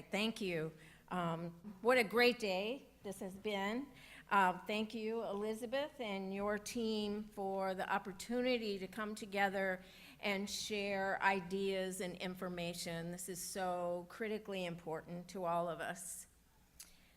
right, thank you. What a great day this has been. Thank you, Elizabeth, and your team for the opportunity to come together and share ideas and information. This is so critically important to all of us.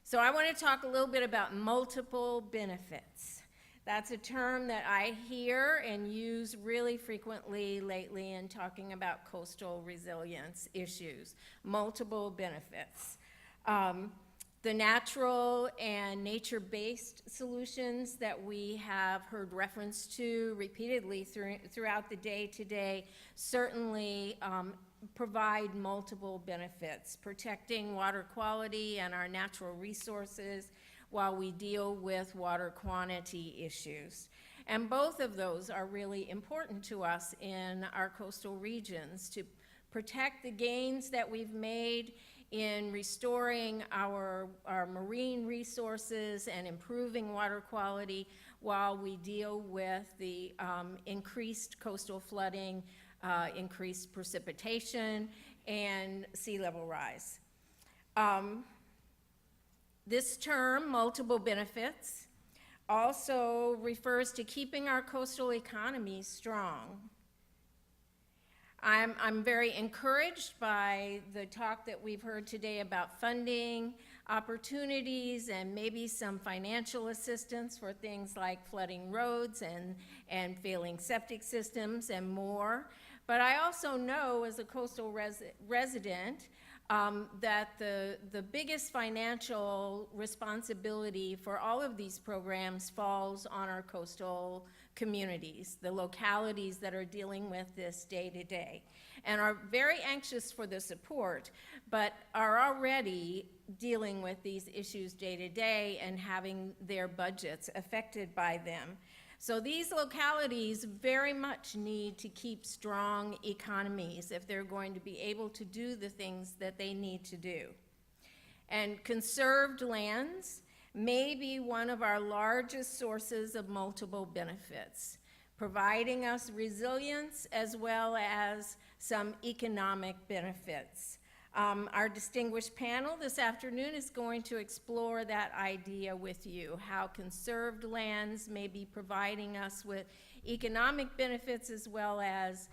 So I want to talk a little bit about multiple benefits. That's a term that I hear and use really frequently lately in talking about coastal resilience issues, multiple benefits. The natural and nature-based solutions that we have heard reference to repeatedly throughout the day today certainly provide multiple benefits, protecting water quality and our natural resources while we deal with water quantity issues. And both of those are really important to us in our coastal regions to protect the gains that we've made in restoring our marine resources and improving water quality while we deal with the increased coastal flooding, increased precipitation, and sea level rise. This term, multiple benefits, also refers to keeping our coastal economies strong. I'm very encouraged by the talk that we've heard today about funding opportunities and maybe some financial assistance for things like flooding roads and failing septic systems and more. But I also know as a coastal resident that the biggest financial responsibility for all of these programs falls on our coastal communities, the localities that are dealing with this day to day, and are very anxious for the support, but are already dealing with these issues day to day and having their budgets affected by them. So these localities very much need to keep strong economies if they're going to be able to do the things that they need to do. And conserved lands may be one of our largest sources of multiple benefits, providing us resilience as well as some economic benefits. Our distinguished panel this afternoon is going to explore that idea with you, how conserved lands may be providing us with economic benefits as well as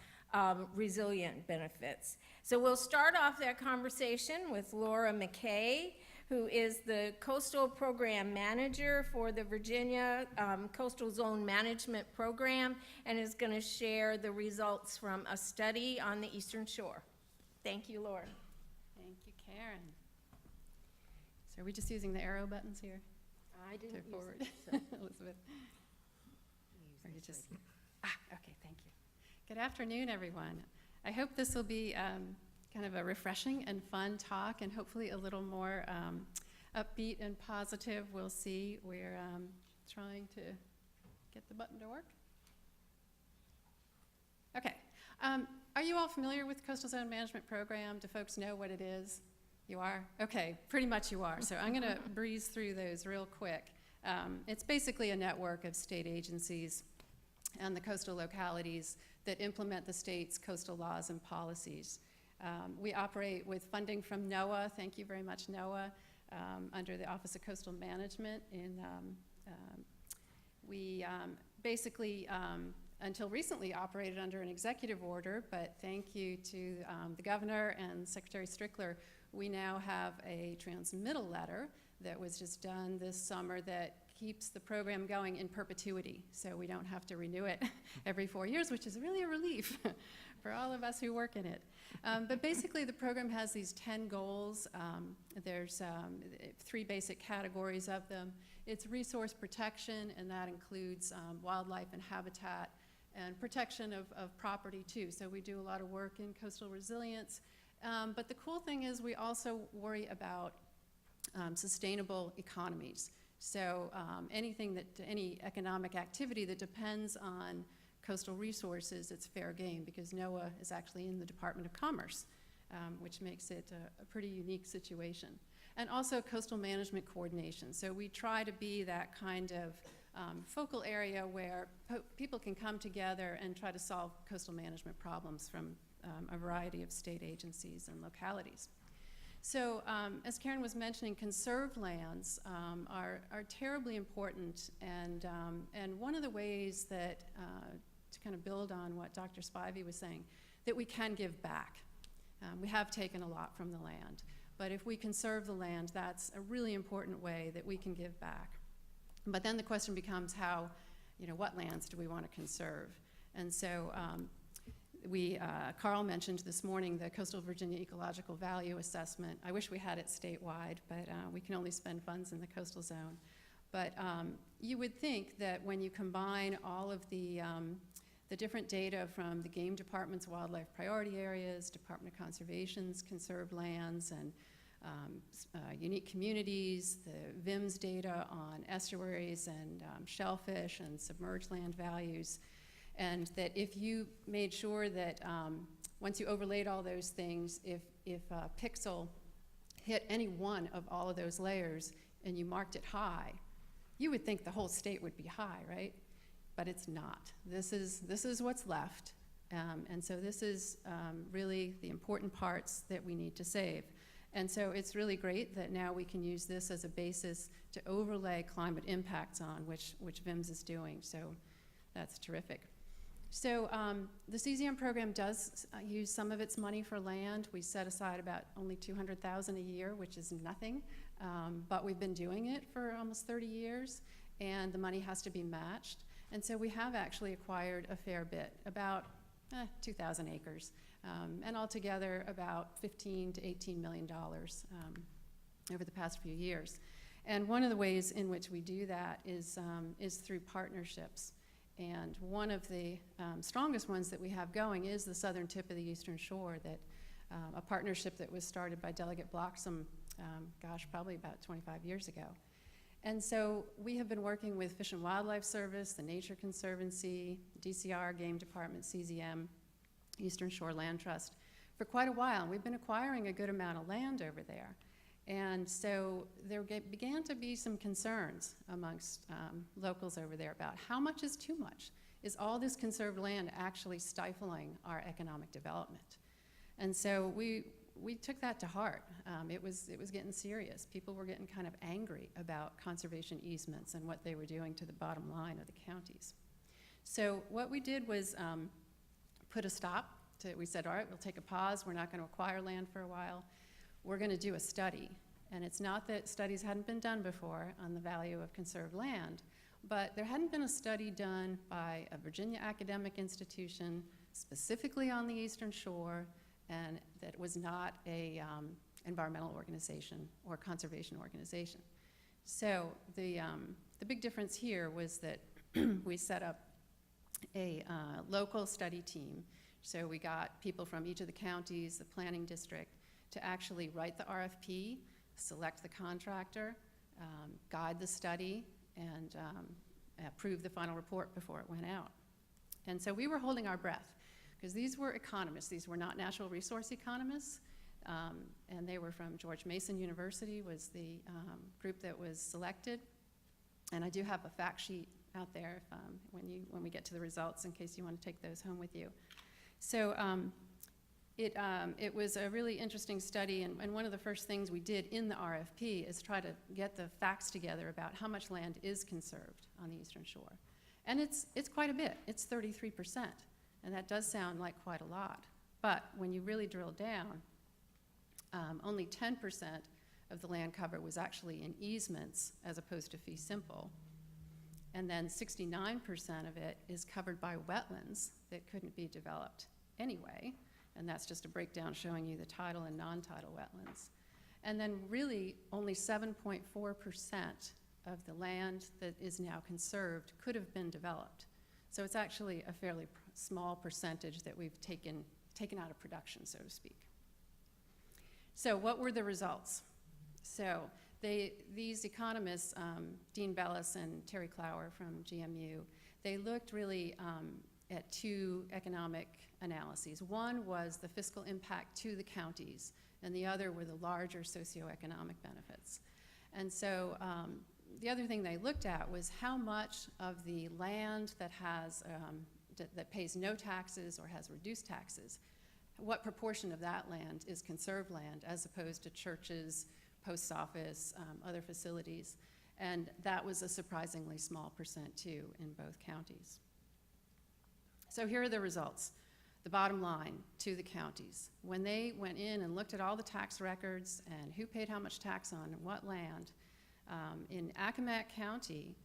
resilient benefits. So we'll start off that conversation with Laura McKay, who is the Coastal Program Manager for the Virginia Coastal Zone Management Program, and is going to share the results from a study on the Eastern Shore. Thank you, Laura. Thank you, Karen. So are we just using the arrow buttons here? I didn't use forward. it, so. Elizabeth. Or you just, okay, thank you. Good afternoon, everyone. I hope this will be kind of a refreshing and fun talk, and hopefully a little more upbeat and positive. We'll see. We're trying to get the button to work. Okay. Are you all familiar with the Coastal Zone Management Program? Do folks know what it is? You are? Okay, pretty much you are. So I'm going to breeze through those real quick. It's basically a network of state agencies and the coastal localities that implement the state's coastal laws and policies. We operate with funding from NOAA. Thank you very much, NOAA, under the Office of Coastal Management. We basically, until recently, operated under an executive order, but thank you to the governor and Secretary Strickler, we now have a transmittal letter that was just done this summer that keeps the program going in perpetuity, so we don't have to renew it every 4 years, which is really a relief for all of us who work in it. But basically, the program has these 10 goals. There's 3 basic categories of them. It's resource protection, and that includes wildlife and habitat, and protection of property, too. So we do a lot of work in coastal resilience. But the cool thing is we also worry about sustainable economies. So any economic activity that depends on coastal resources, it's fair game, because NOAA is actually in the Department of Commerce, which makes it a pretty unique situation. And also coastal management coordination. So we try to be that kind of focal area where people can come together and try to solve coastal management problems from a variety of state agencies and localities. So as Karen was mentioning, conserved lands are terribly important, and one of the ways that, to kind of build on what Dr. Spivey was saying, that we can give back. We have taken a lot from the land, but if we conserve the land, that's a really important way that we can give back. But then the question becomes how, what lands do we want to conserve? And so Carl mentioned this morning the Coastal Virginia Ecological Value Assessment. I wish we had it statewide, but we can only spend funds in the coastal zone. But you would think that when you combine all of the different data from the Game Department's wildlife priority areas, Department of Conservation's conserved lands, and unique communities, the VIMS data on estuaries and shellfish and submerged land values, and that if you made sure that once you overlaid all those things, if a pixel hit any one of all of those layers and you marked it high, you would think the whole state would be high, right? But it's not. This is what's left. And so this is really the important parts that we need to save. And so it's really great that now we can use this as a basis to overlay climate impacts on, which VIMS is doing. So that's terrific. So the CZM program does use some of its money for land. We set aside about only $200,000 a year, which is nothing. But we've been doing it for almost 30 years, and the money has to be matched. And so we have actually acquired a fair bit, about 2,000 acres, and altogether about $15 to $18 million over the past few years. And one of the ways in which we do that is through partnerships. And one of the strongest ones that we have going is the southern tip of the Eastern Shore, that a partnership that was started by Delegate Bloxham, probably about 25 years ago. And so we have been working with Fish and Wildlife Service, the Nature Conservancy, DCR, Game Department, CZM, Eastern Shore Land Trust for quite a while. We've been acquiring a good amount of land over there. And so there began to be some concerns amongst locals over there about how much is too much. Is all this conserved land actually stifling our economic development? And so we took that to heart. It was getting serious. People were getting kind of angry about conservation easements and what they were doing to the bottom line of the counties. So what we did was put a stop to, we said, all right, we'll take a pause. We're not going to acquire land for a while. We're going to do a study. And it's not that studies hadn't been done before on the value of conserved land, but there hadn't been a study done by a Virginia academic institution specifically on the Eastern Shore, and that was not a environmental organization or conservation organization. So the big difference here was that we set up a local study team. So we got people from each of the counties, the planning district, to actually write the RFP, select the contractor, guide the study, and approve the final report before it went out. And so we were holding our breath, because these were economists. These were not natural resource economists, and they were from George Mason University was the group that was selected. And I do have a fact sheet out there if, when we get to the results, in case you want to take those home with you. So it was a really interesting study, and one of the first things we did in the RFP is try to get the facts together about how much land is conserved on the Eastern Shore. And it's quite a bit. It's 33%, and that does sound like quite a lot. But when you really drill down, only 10% of the land cover was actually in easements as opposed to fee simple. And then 69% of it is covered by wetlands that couldn't be developed anyway. And that's just a breakdown showing you the tidal and non-tidal wetlands. And then really only 7.4% of the land that is now conserved could have been developed. So it's actually a fairly small percentage that we've taken out of production, so to speak. So what were the results? So these economists, Dean Bellis and Terry Clower from GMU, they looked really at two economic analyses. One was the fiscal impact to the counties, and the other were the larger socioeconomic benefits. And so the other thing they looked at was how much of the land that has that pays no taxes or has reduced taxes, what proportion of that land is conserved land as opposed to churches, post office, other facilities. And that was a surprisingly small percent too in both counties. So here are the results. The bottom line to the counties. When they went in and looked at all the tax records and who paid how much tax on what land, in Accomack County,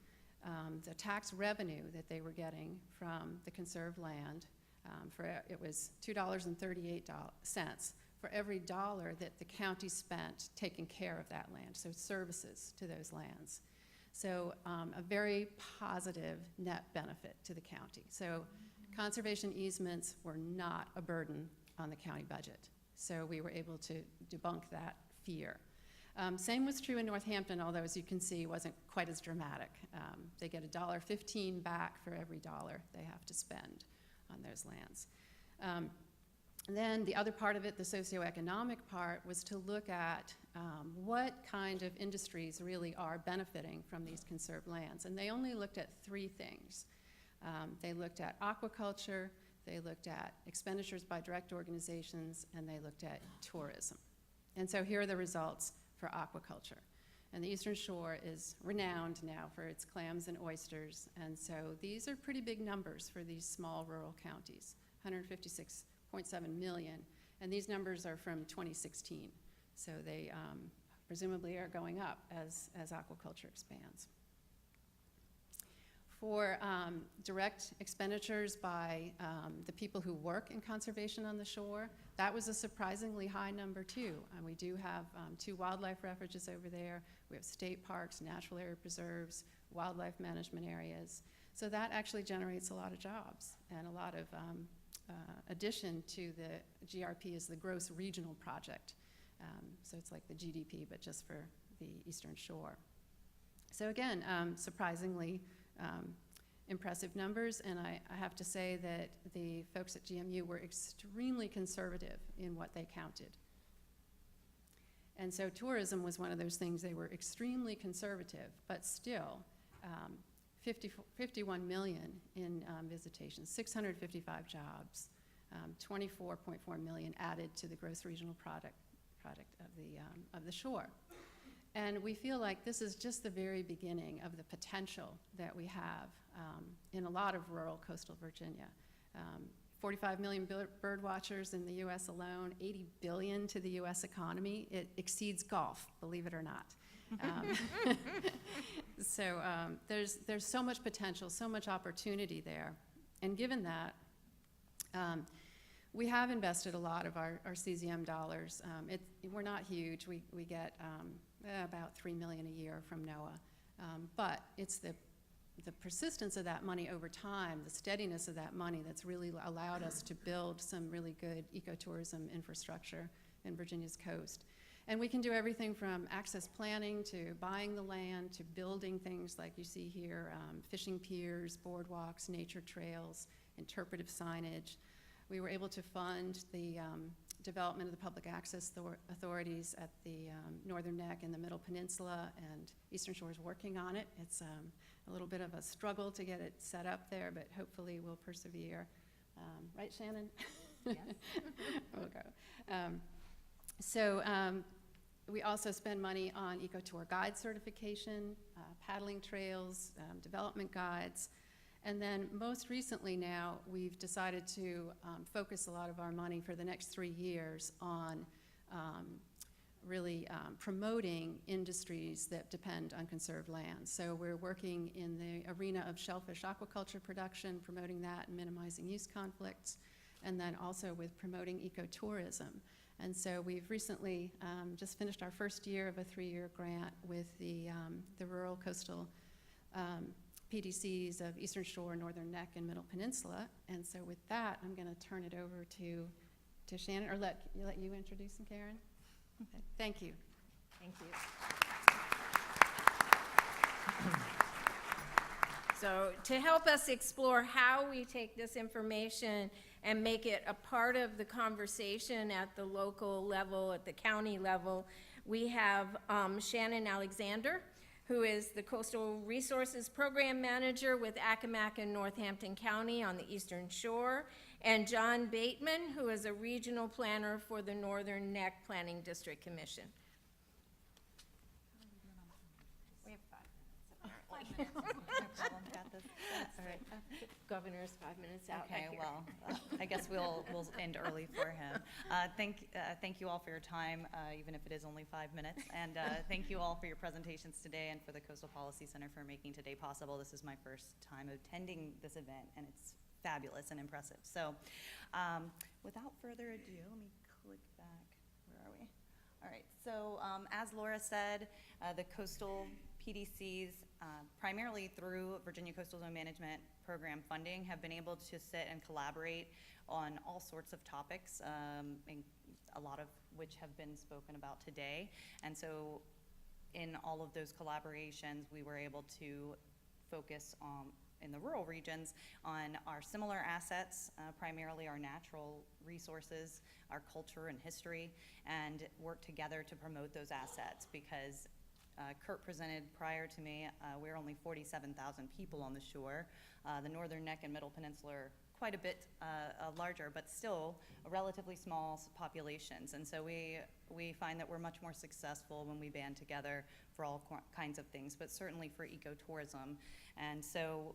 the tax revenue that they were getting from the conserved land, it was $2.38 for every dollar that the county spent taking care of that land, so services to those lands. So a very positive net benefit to the county. So conservation easements were not a burden on the county budget. So we were able to debunk that fear. Same was true in Northampton, although as you can see, wasn't quite as dramatic. They get $1.15 back for every dollar they have to spend on those lands. And then the other part of it, the socioeconomic part, was to look at what kind of industries really are benefiting from these conserved lands. And they only looked at three things. They looked at aquaculture, they looked at expenditures by direct organizations, and they looked at tourism. And so here are the results for aquaculture. And the Eastern Shore is renowned now for its clams and oysters. And so these are pretty big numbers for these small rural counties, 156.7 million. And these numbers are from 2016. So they presumably are going up as aquaculture expands. For direct expenditures by the people who work in conservation on the shore, that was a surprisingly high number too. And we do have 2 wildlife refuges over there. We have state parks, natural area preserves, wildlife management areas. So that actually generates a lot of jobs and a lot of addition to the GRP is the gross regional project. So it's like the GDP, but just for the Eastern Shore. So again, surprisingly, impressive numbers, and I have to say that the folks at GMU were extremely conservative in what they counted. And so tourism was one of those things they were extremely conservative, but still 51 million in visitations, 655 jobs, 24.4 million added to the gross regional product of the shore. And we feel like this is just the very beginning of the potential that we have in a lot of rural coastal Virginia. 45 million bird watchers in the US alone, 80 billion to the US economy. It exceeds golf, believe it or not. So there's so much potential, so much opportunity there. And given that, we have invested a lot of our CZM dollars. We're not huge. We get about $3 million a year from NOAA. But it's the persistence of that money over time, the steadiness of that money that's really allowed us to build some really good ecotourism infrastructure in Virginia's coast. And we can do everything from access planning to buying the land to building things like you see here, fishing piers, boardwalks, nature trails, interpretive signage. We were able to fund the development of the public access authorities at the Northern Neck and the Middle Peninsula, and Eastern Shore is working on it. It's a little bit of a struggle to get it set up there, but hopefully we'll persevere. Right, Shannon? Yes. We'll go. We also spend money on ecotour guide certification, paddling trails, development guides. And then most recently now, we've decided to focus a lot of our money for the next 3 years on really promoting industries that depend on conserved lands. So we're working in the arena of shellfish aquaculture production, promoting that and minimizing use conflicts, and then also with promoting ecotourism. And so we've recently just finished our first year of a 3-year grant with the rural coastal PDCs of Eastern Shore, Northern Neck, and Middle Peninsula. And so with that, I'm going to turn it over to Shannon, or let you introduce them, Karen? Okay. Thank you. Thank you. So to help us explore how we take this information and make it a part of the conversation at the local level, at the county level, we have Shannon Alexander, who is the Coastal Resources Program Manager with Accomack and Northampton County on the Eastern Shore. and John Bateman, who is a regional planner for the Northern Neck Planning District Commission. We have 5 minutes. 5 minutes. No problem. Got this. All right. Governor's 5 minutes out Okay, back here. well, I guess we'll end early for him. Thank you all for your time, even if it is only 5 minutes. And thank you all for your presentations today and for the Coastal Policy Center for making today possible. This is my first time attending this event, and it's fabulous and impressive. So without further ado, let me click back. Where are we? All right, so as Laura said, the coastal PDCs, primarily through Virginia Coastal Zone Management Program funding, have been able to sit and collaborate on all sorts of topics, and a lot of which have been spoken about today. And so in all of those collaborations, we were able to focus on, in the rural regions, on our similar assets, primarily our natural resources, our culture and history, and work together to promote those assets, because Kurt presented prior to me, we're only 47,000 people on the shore. The Northern Neck and Middle Peninsula are quite a bit larger, but still relatively small populations. And so we find that we're much more successful when we band together for all kinds of things, but certainly for ecotourism. And so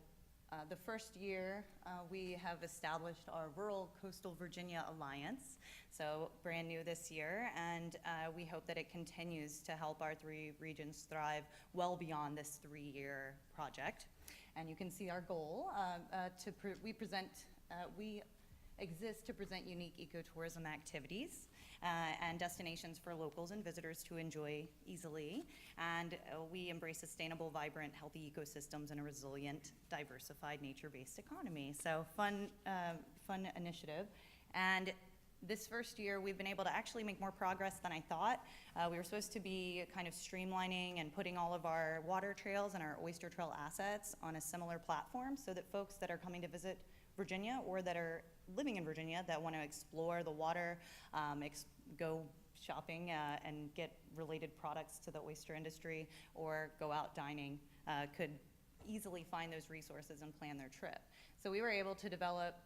the first year, we have established our Rural Coastal Virginia Alliance, so brand new this year, and we hope that it continues to help our 3 regions thrive well beyond this 3-year project. And you can see our goal. We exist to present unique ecotourism activities and destinations for locals and visitors to enjoy easily. And we embrace sustainable, vibrant, healthy ecosystems and a resilient, diversified, nature-based economy. So fun initiative. And this first year, we've been able to actually make more progress than I thought. We were supposed to be kind of streamlining and putting all of our water trails and our oyster trail assets on a similar platform, so that folks that are coming to visit Virginia or that are living in Virginia that want to explore the water, go shopping and get related products to the oyster industry, or go out dining, could easily find those resources and plan their trip. So we were able to develop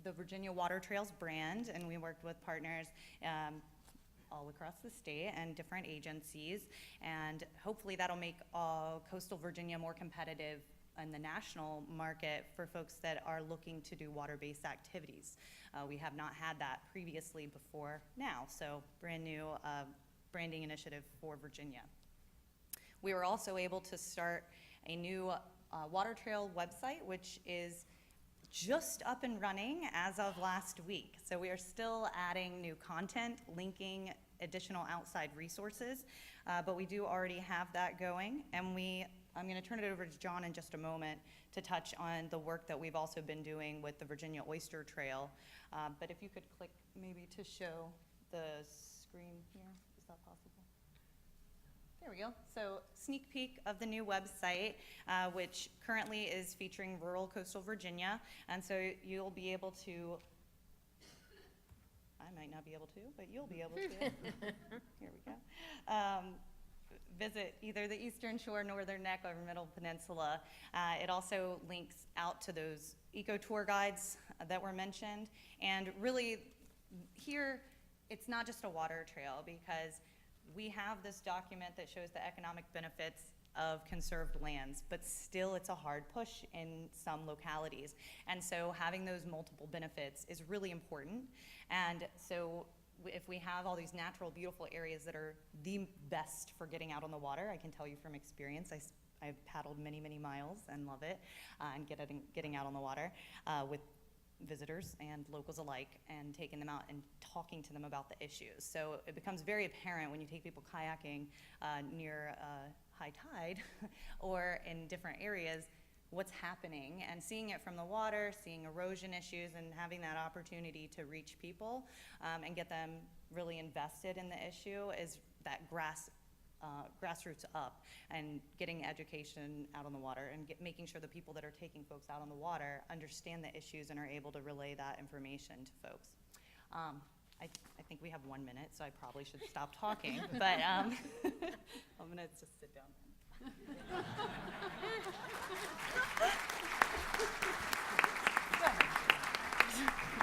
the Virginia Water Trails brand, and we worked with partners all across the state and different agencies, and hopefully that'll make coastal Virginia more competitive in the national market for folks that are looking to do water-based activities. We have not had that previously before now, so brand new branding initiative for Virginia. We were also able to start a new water trail website, which is just up and running as of last week. So we are still adding new content, linking additional outside resources, but we do already have that going. And I'm going to turn it over to John in just a moment to touch on the work that we've also been doing with the Virginia Oyster Trail. But if you could click maybe to show the screen here, is that possible? There we go. So sneak peek of the new website, which currently is featuring rural coastal Virginia. And so you'll be able to, I might not be able to, but you'll be able to. Here we go. Visit either the Eastern Shore, Northern Neck, or Middle Peninsula. It also links out to those eco tour guides that were mentioned. And really here, it's not just a water trail, because we have this document that shows the economic benefits of conserved lands, but still it's a hard push in some localities. And so having those multiple benefits is really important. And so if we have all these natural, beautiful areas that are the best for getting out on the water, I can tell you from experience, I've paddled many, many miles and love it, and getting out on the water with visitors and locals alike, and taking them out and talking to them about the issues. So it becomes very apparent when you take people kayaking near high tide or in different areas what's happening, and seeing it from the water, seeing erosion issues, and having that opportunity to reach people and get them really invested in the issue is that grassroots up, and getting education out on the water, and making sure the people that are taking folks out on the water understand the issues and are able to relay that information to folks. I think we have 1 minute, so I probably should stop talking, but I'm gonna just sit down. Go ahead.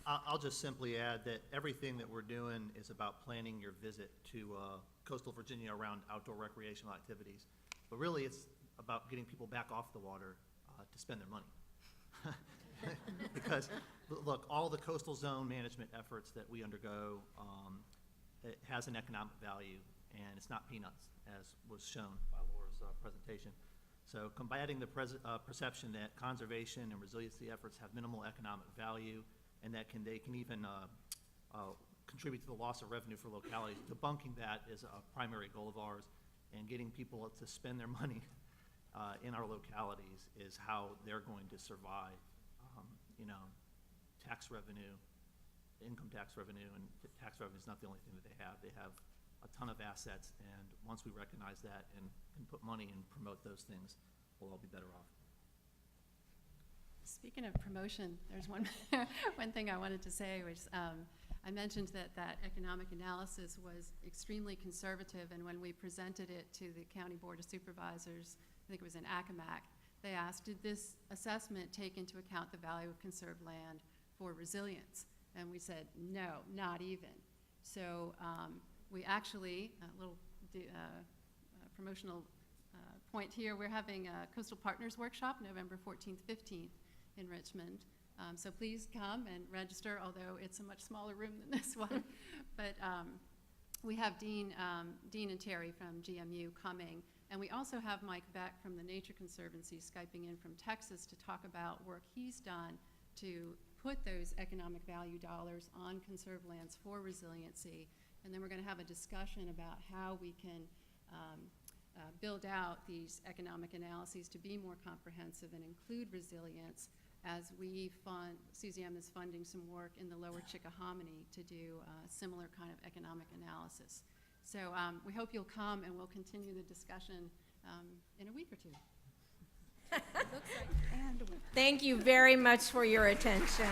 I'll just simply add that everything that we're doing is about planning your visit to coastal Virginia around outdoor recreational activities. But really, it's about getting people back off the water to spend their money. Because, look, all the coastal zone management efforts that we undergo, it has an economic value, and it's not peanuts, as was shown by Laura's presentation. So combating the perception that conservation and resiliency efforts have minimal economic value, and that they can even contribute to the loss of revenue for localities, debunking that is a primary goal of ours, and getting people to spend their money in our localities is how they're going to survive. Tax revenue, income tax revenue, and tax revenue is not the only thing that they have. They have a ton of assets, and once we recognize that and put money and promote those things, we'll all be better off. Speaking of promotion, there's one thing I wanted to say, which I mentioned that economic analysis was extremely conservative, and when we presented it to the County Board of Supervisors, I think it was in Accomack, they asked, did this assessment take into account the value of conserved land for resilience? And we said, no, not even. So we actually, a little promotional point here, we're having a Coastal Partners Workshop November 14th, 15th in Richmond. So please come and register, although it's a much smaller room than this one. But we have Dean and Terry from GMU coming. And we also have Mike Beck from the Nature Conservancy Skyping in from Texas to talk about work he's done to put those economic value dollars on conserved lands for resiliency. And then we're going to have a discussion about how we can build out these economic analyses to be more comprehensive and include resilience, as we fund, CCM is funding some work in the lower Chickahominy to do a similar kind of economic analysis. So we hope you'll come, and we'll continue the discussion in a week or two. Thank you very much for your attention.